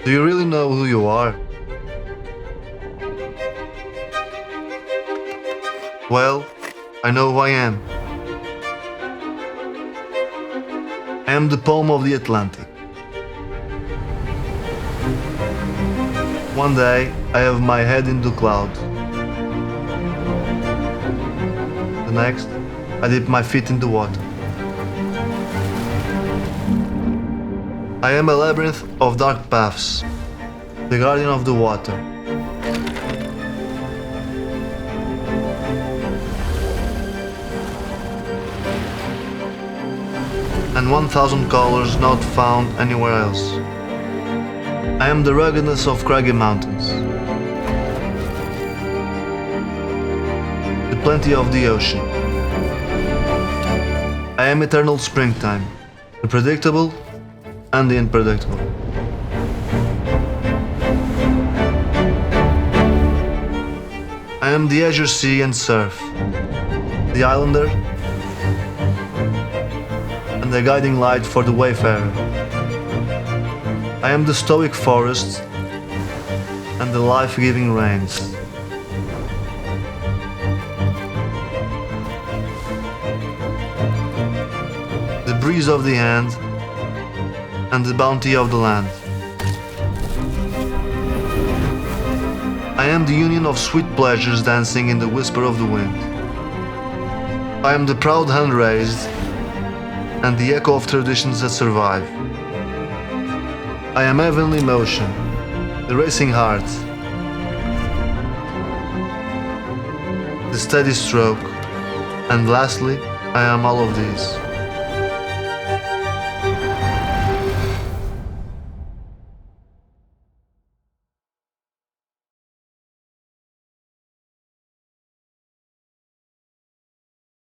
Do you really know who you are? Well, I know who I am. I am the poem of the Atlantic. One day, I have my head in the clouds. The next, I dip my feet in the water. I am a labyrinth of dark paths, the guardian of the water. And 1,000 colors not found anywhere else. I am the ruggedness of craggy mountains, the plenty of the ocean. I am eternal springtime, the predictable and the unpredictable. I am the azure sea and surf, the islander and the guiding light for the wayfarer. I am the stoic forest and the life-giving rains. The breeze of the hand and the bounty of the land. I am the union of sweet pleasures dancing in the whisper of the wind. I am the proud hand raised and the echo of traditions that survive. I am heavenly motion, the racing heart, the steady stroke, and lastly, I am all of these.